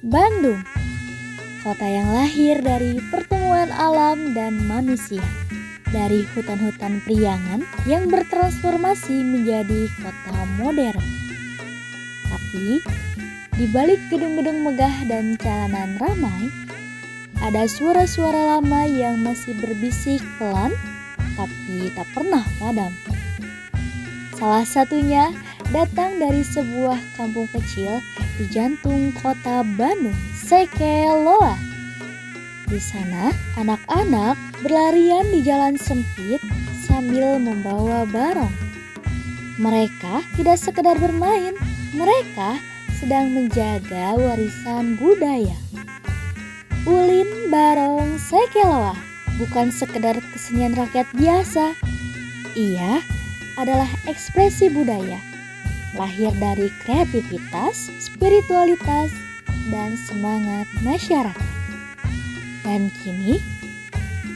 Bandung, kota yang lahir dari pertemuan alam dan manusia. Dari hutan-hutan priangan yang bertransformasi menjadi kota modern. Tapi, di balik gedung-gedung megah dan jalanan ramai, ada suara-suara lama yang masih berbisik pelan, tapi tak pernah padam. Salah satunya datang dari sebuah kampung kecil di jantung kota Bandung, Sekeloa. Di sana, anak-anak berlarian di jalan sempit sambil membawa barong. Mereka tidak sekedar bermain, mereka sedang menjaga warisan budaya. Ulin Barong Sekeloa bukan sekedar kesenian rakyat biasa. Ia adalah ekspresi budaya, lahir dari kreativitas, spiritualitas, dan semangat masyarakat. Dan kini,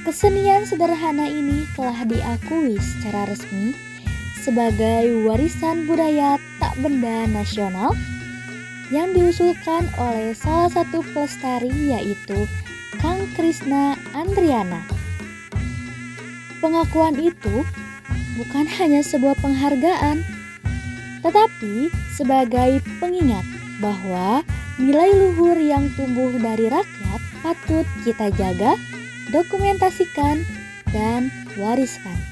kesenian sederhana ini telah diakui secara resmi sebagai warisan budaya tak benda nasional yang diusulkan oleh salah satu pelestari, yaitu Kang Krisna Andriana. Pengakuan itu bukan hanya sebuah penghargaan, tetapi sebagai pengingat bahwa nilai luhur yang tumbuh dari rakyat patut kita jaga, dokumentasikan, dan wariskan.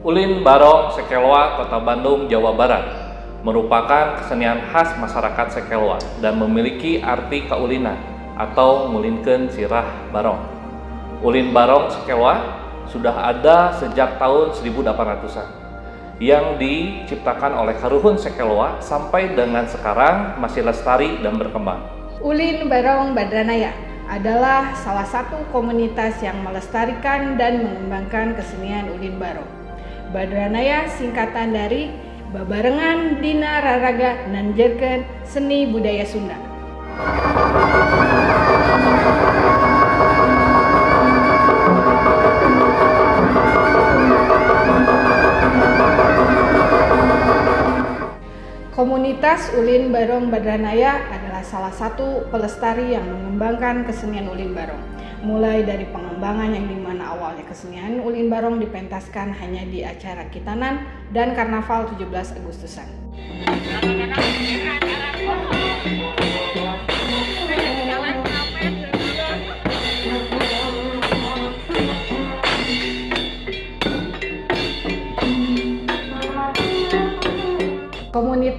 Ulin Barong Sekeloa, Kota Bandung, Jawa Barat, merupakan kesenian khas masyarakat Sekeloa dan memiliki arti kaulinan atau ngulinkeun sirah barong. Ulin Barong Sekeloa sudah ada sejak tahun 1800-an yang diciptakan oleh Karuhun Sekeloa sampai dengan sekarang masih lestari dan berkembang. Ulin Barong Badranaya adalah salah satu komunitas yang melestarikan dan mengembangkan kesenian Ulin Barong. Badranaya singkatan dari Babarengan Dina Raraga Nanjerkeun Seni Budaya Sunda. Komunitas Ulin Barong Badranaya adalah salah satu pelestari yang mengembangkan kesenian Ulin Barong. Mulai dari pengembangan yang dimana awalnya kesenian Ulin Barong dipentaskan hanya di acara Kitanan dan Karnaval 17 Agustusan.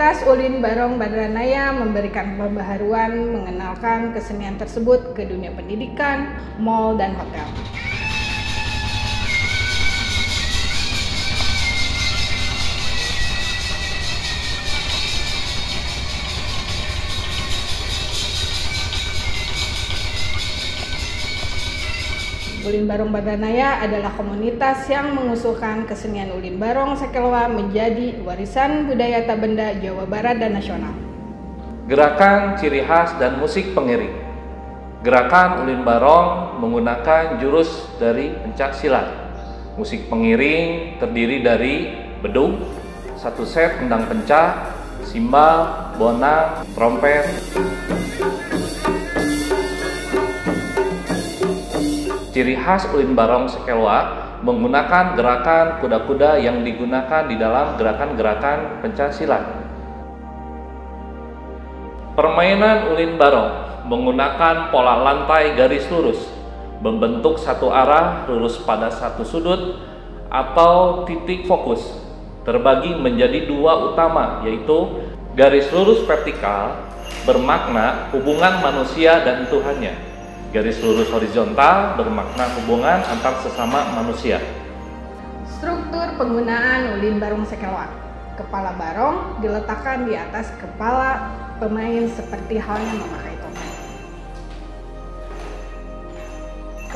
Komunitas Ulin Barong Badranaya memberikan pembaharuan mengenalkan kesenian tersebut ke dunia pendidikan, mal, dan hotel. Ulin Barong Badranaya adalah komunitas yang mengusulkan kesenian Ulin Barong Sekelwa menjadi warisan budaya tak benda Jawa Barat dan nasional. Gerakan ciri khas dan musik pengiring. Gerakan Ulin Barong menggunakan jurus dari pencak silat. Musik pengiring terdiri dari bedug, satu set endang pencak, simbal, bonang, trompet. Ciri khas Ulin Barong Sekelwa menggunakan gerakan kuda-kuda yang digunakan di dalam gerakan-gerakan pencaksilat. Permainan Ulin Barong menggunakan pola lantai garis lurus, membentuk satu arah lurus pada satu sudut atau titik fokus, terbagi menjadi dua utama, yaitu garis lurus vertikal bermakna hubungan manusia dan Tuhannya. Garis lurus horizontal bermakna hubungan antar sesama manusia. Struktur penggunaan Ulin Barong Sekelwa. Kepala barong diletakkan di atas kepala pemain seperti halnya memakai topeng.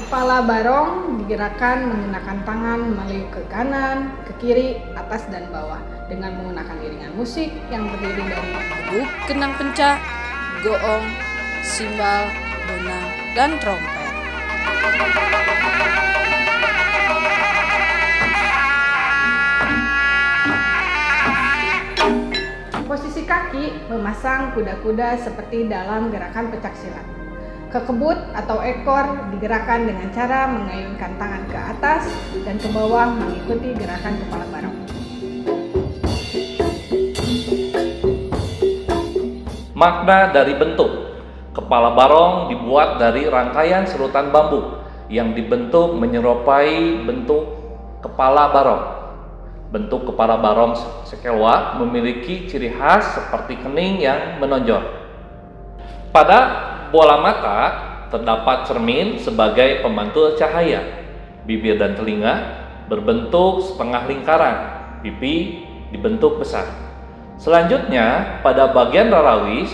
Kepala barong digerakkan menggunakan tangan meliuk ke kanan, ke kiri, atas, dan bawah dengan menggunakan iringan musik yang terdiri dari bedug, kenang pencak, goong, simbal, bonang, dan trompet. Posisi kaki memasang kuda-kuda seperti dalam gerakan pencaksilat. Kekebut atau ekor digerakkan dengan cara mengayunkan tangan ke atas dan ke bawah mengikuti gerakan kepala barong. Makna dari bentuk. Kepala barong dibuat dari rangkaian serutan bambu yang dibentuk menyerupai bentuk kepala barong. Bentuk kepala barong Sekelwa memiliki ciri khas seperti kening yang menonjol. Pada bola mata terdapat cermin sebagai pemantul cahaya. Bibir dan telinga berbentuk setengah lingkaran, pipi dibentuk besar. Selanjutnya, pada bagian rarawis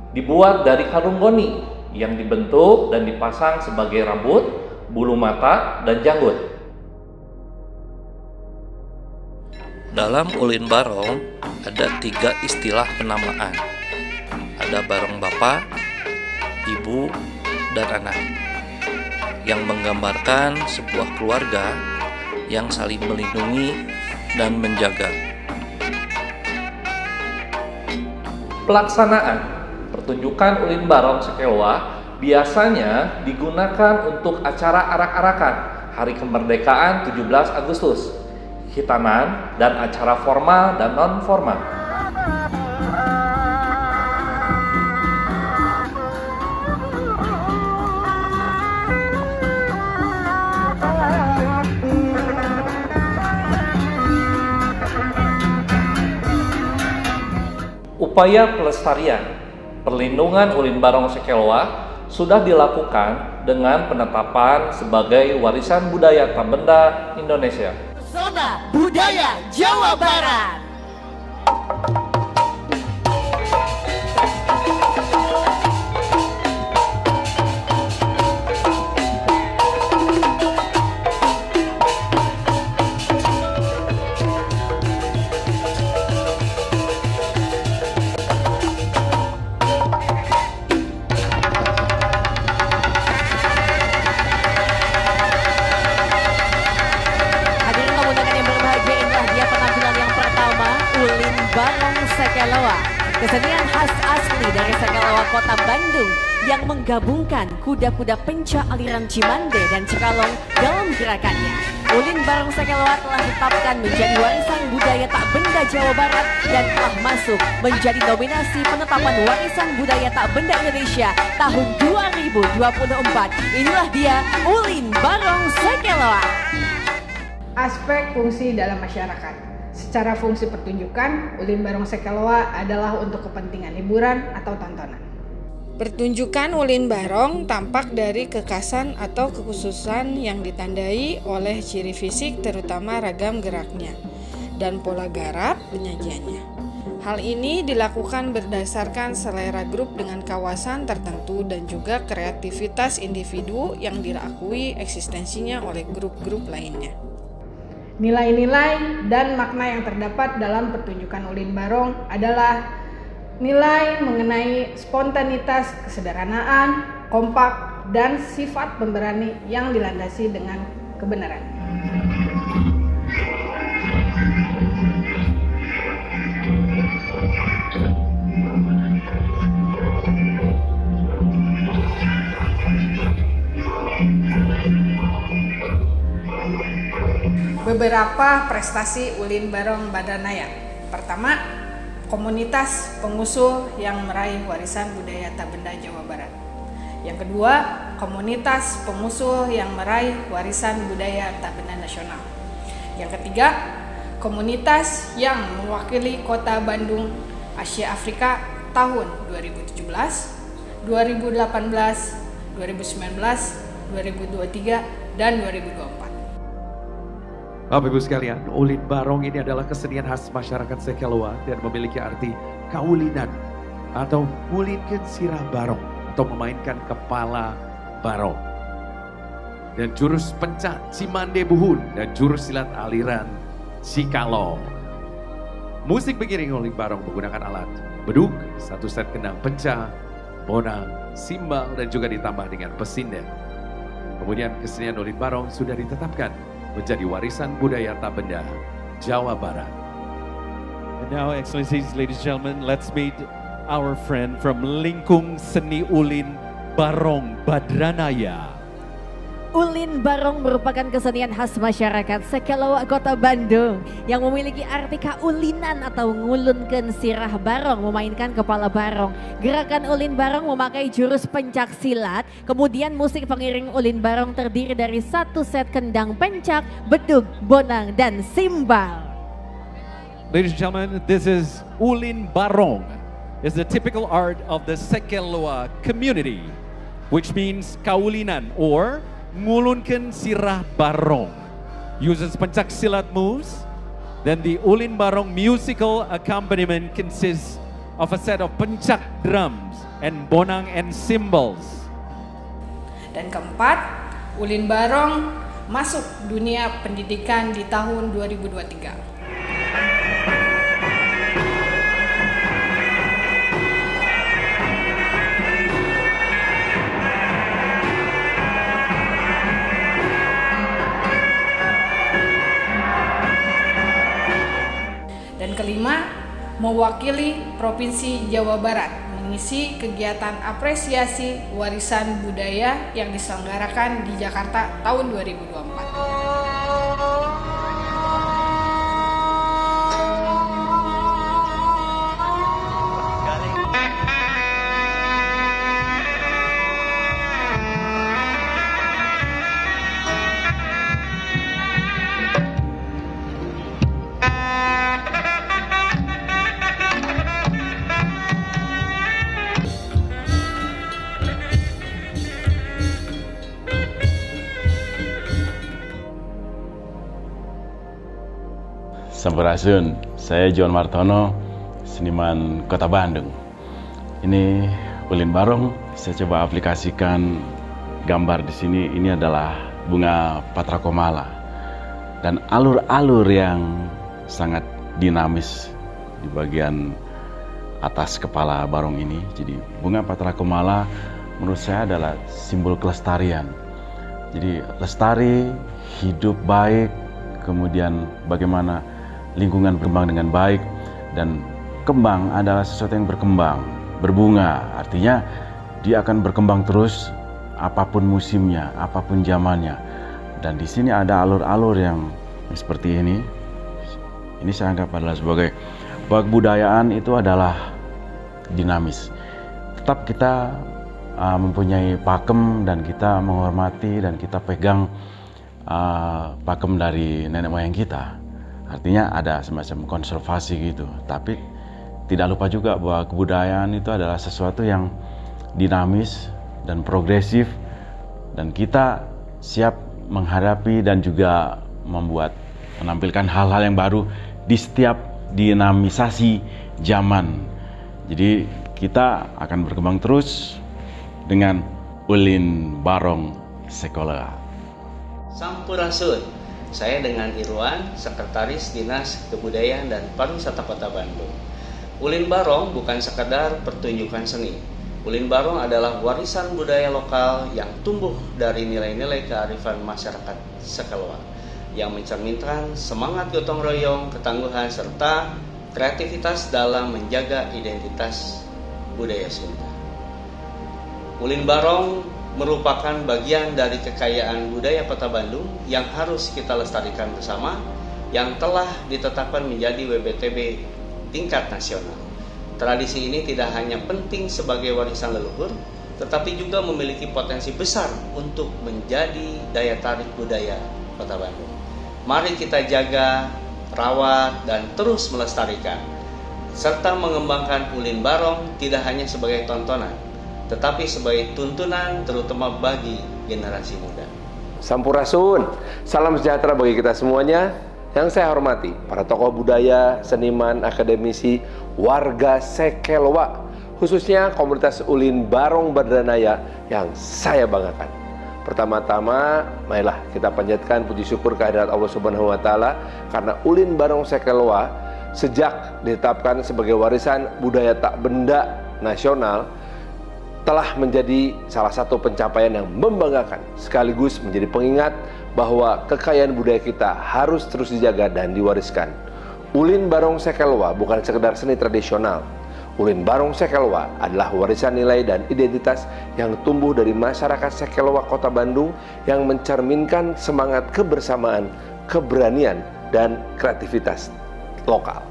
dibuat dari karung goni yang dibentuk dan dipasang sebagai rambut, bulu mata, dan janggut. Dalam Ulin Barong ada 3 istilah penamaan. Ada barong bapak, ibu, dan anak, yang menggambarkan sebuah keluarga yang saling melindungi dan menjaga. Pelaksanaan pertunjukan Ulin Barong Sekelwa biasanya digunakan untuk acara arak-arakan Hari Kemerdekaan 17 Agustus, khitanan, dan acara formal dan non-formal. Upaya pelestarian, perlindungan Ulin Barong Sekelwa sudah dilakukan dengan penetapan sebagai warisan budaya tak benda Indonesia. Zona Budaya Jawa Barat. Sekelwa, kesenian khas asli dari Sekelwa Kota Bandung yang menggabungkan kuda-kuda penca aliran Cimande dan Cikalong dalam gerakannya. Ulin Barong Sekelwa telah ditetapkan menjadi warisan budaya tak benda Jawa Barat dan telah masuk menjadi nominasi penetapan warisan budaya tak benda Indonesia tahun 2024. Inilah dia Ulin Barong Sekelwa. Aspek fungsi dalam masyarakat. Secara fungsi pertunjukan, Ulin Barong Sekeloa adalah untuk kepentingan hiburan atau tontonan. Pertunjukan Ulin Barong tampak dari kekhasan atau kekhususan yang ditandai oleh ciri fisik terutama ragam geraknya dan pola garap penyajiannya. Hal ini dilakukan berdasarkan selera grup dengan kawasan tertentu dan juga kreativitas individu yang diakui eksistensinya oleh grup-grup lainnya. Nilai-nilai dan makna yang terdapat dalam pertunjukan Ulin Barong adalah nilai mengenai spontanitas, kesederhanaan, kompak, dan sifat pemberani yang dilandasi dengan kebenaran. Beberapa prestasi Ulin Barong Badranaya. Pertama, komunitas pengusul yang meraih warisan budaya tak benda Jawa Barat. Yang kedua, komunitas pengusul yang meraih warisan budaya tak benda nasional. Yang ketiga, komunitas yang mewakili Kota Bandung Asia Afrika tahun 2017, 2018, 2019, 2023, dan 2024. Bapak Ibu sekalian, Ulin Barong ini adalah kesenian khas masyarakat Sekeloa dan memiliki arti kaulinan atau ngulingkeun sirah barong atau memainkan kepala barong. Dan jurus pencak Cimande Buhun dan jurus silat aliran Cikalo. Musik pengiring Ulin Barong menggunakan alat bedug, satu set kendang pencak, bonang, simbal dan juga ditambah dengan pesinden. Kemudian kesenian Ulin Barong sudah ditetapkan menjadi warisan budaya tak benda Jawa Barat. And now, Excellencies, ladies and gentlemen, let's meet our friend from Lingkung Seni Ulin Barong Badranaya. Ulin Barong merupakan kesenian khas masyarakat Sekeloa Kota Bandung yang memiliki arti kaulinan atau ngulunkeun sirah barong, memainkan kepala barong. Gerakan Ulin Barong memakai jurus pencak silat, kemudian musik pengiring Ulin Barong terdiri dari satu set kendang pencak, bedug, bonang, dan simbal. Ladies and gentlemen, this is Ulin Barong. It's the typical art of the Sekeloa community, which means kaulinan or ngulunkeun sirah barong. Uses pencak silat moves. Then the Ulin Barong musical accompaniment consists of a set of pencak drums and bonang and cymbals. Dan keempat, Ulin Barong masuk dunia pendidikan di tahun 2023. Dan kelima, mewakili Provinsi Jawa Barat mengisi kegiatan apresiasi warisan budaya yang diselenggarakan di Jakarta tahun 2024. Sampurasun, saya John Martono, seniman Kota Bandung. Ini Ulin Barong, saya coba aplikasikan gambar di sini. Ini adalah bunga patrakomala dan alur-alur yang sangat dinamis di bagian atas kepala barong ini. Jadi bunga patrakomala menurut saya adalah simbol kelestarian. Jadi lestari, hidup baik, kemudian bagaimana lingkungan berkembang dengan baik, dan kembang adalah sesuatu yang berkembang, berbunga, artinya dia akan berkembang terus apapun musimnya, apapun zamannya. Dan di sini ada alur-alur yang seperti ini. Ini saya anggap adalah sebagai kebudayaan itu adalah dinamis. Tetap kita mempunyai pakem dan kita menghormati dan kita pegang pakem dari nenek moyang kita. Artinya ada semacam konservasi gitu. Tapi tidak lupa juga bahwa kebudayaan itu adalah sesuatu yang dinamis dan progresif, dan kita siap menghadapi dan juga menampilkan hal-hal yang baru di setiap dinamisasi zaman. Jadi kita akan berkembang terus dengan Ulin Barong Sekolah. Sampurasun, saya dengan Irwan, Sekretaris Dinas Kebudayaan dan Pariwisata Kota Bandung. Ulin Barong bukan sekedar pertunjukan seni. Ulin Barong adalah warisan budaya lokal yang tumbuh dari nilai-nilai kearifan masyarakat Sekelwa, yang mencerminkan semangat gotong royong, ketangguhan, serta kreativitas dalam menjaga identitas budaya Sunda. Ulin Barong merupakan bagian dari kekayaan budaya Kota Bandung yang harus kita lestarikan bersama, yang telah ditetapkan menjadi WBTB tingkat nasional. Tradisi ini tidak hanya penting sebagai warisan leluhur, tetapi juga memiliki potensi besar untuk menjadi daya tarik budaya Kota Bandung. Mari kita jaga, rawat, dan terus melestarikan, serta mengembangkan Ulin Barong tidak hanya sebagai tontonan, tetapi sebagai tuntunan terutama bagi generasi muda. Sampurasun, salam sejahtera bagi kita semuanya. Yang saya hormati, para tokoh budaya, seniman, akademisi, warga Sekelwa, khususnya komunitas Ulin Barong Badranaya yang saya banggakan. Pertama-tama, marilah kita panjatkan puji syukur kehadirat Allah Subhanahu wa Ta'ala, karena Ulin Barong Sekelwa sejak ditetapkan sebagai warisan budaya tak benda nasional telah menjadi salah satu pencapaian yang membanggakan, sekaligus menjadi pengingat bahwa kekayaan budaya kita harus terus dijaga dan diwariskan. Ulin Barong Sekelwa bukan sekedar seni tradisional. Ulin Barong Sekelwa adalah warisan nilai dan identitas yang tumbuh dari masyarakat Sekelwa Kota Bandung, yang mencerminkan semangat kebersamaan, keberanian, dan kreativitas lokal.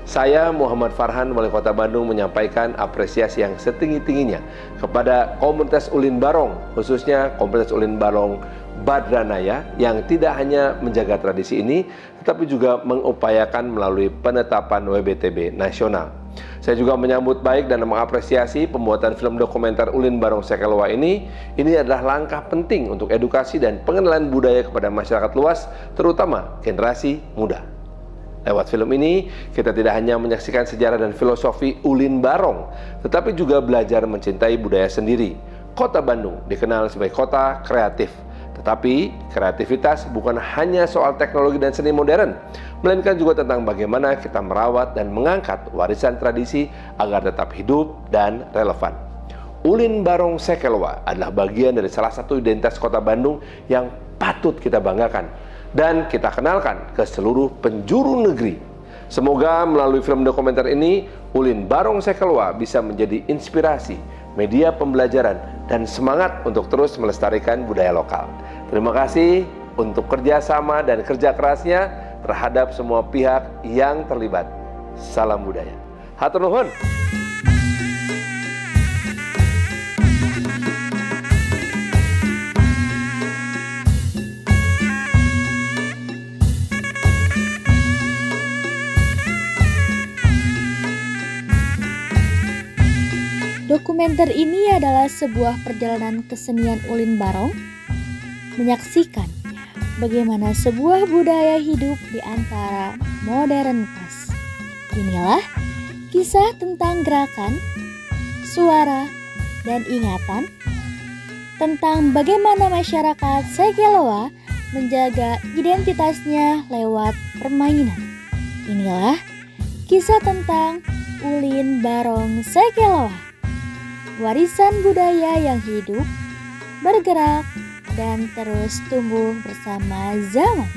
Saya Muhammad Farhan, Wali Kota Bandung, menyampaikan apresiasi yang setinggi-tingginya kepada komunitas Ulin Barong, khususnya komunitas Ulin Barong Badranaya, yang tidak hanya menjaga tradisi ini, tetapi juga mengupayakan melalui penetapan WBTB nasional. Saya juga menyambut baik dan mengapresiasi pembuatan film dokumenter Ulin Barong Sekelwa ini. Ini adalah langkah penting untuk edukasi dan pengenalan budaya kepada masyarakat luas, terutama generasi muda. Lewat film ini, kita tidak hanya menyaksikan sejarah dan filosofi Ulin Barong, tetapi juga belajar mencintai budaya sendiri. Kota Bandung dikenal sebagai kota kreatif. Tetapi kreativitas bukan hanya soal teknologi dan seni modern, melainkan juga tentang bagaimana kita merawat dan mengangkat warisan tradisi agar tetap hidup dan relevan. Ulin Barong Sekelwa adalah bagian dari salah satu identitas Kota Bandung yang patut kita banggakan dan kita kenalkan ke seluruh penjuru negeri. Semoga melalui film dokumenter ini, Ulin Barong Sekelwa bisa menjadi inspirasi, media pembelajaran, dan semangat untuk terus melestarikan budaya lokal. Terima kasih untuk kerjasama dan kerja kerasnya terhadap semua pihak yang terlibat. Salam budaya. Hatur nuhun. Dokumenter ini adalah sebuah perjalanan kesenian Ulin Barong, menyaksikan bagaimana sebuah budaya hidup di antara modernitas. Inilah kisah tentang gerakan, suara, dan ingatan tentang bagaimana masyarakat Sekelwa menjaga identitasnya lewat permainan. Inilah kisah tentang Ulin Barong Sekelwa, warisan budaya yang hidup, bergerak, dan terus tumbuh bersama zaman.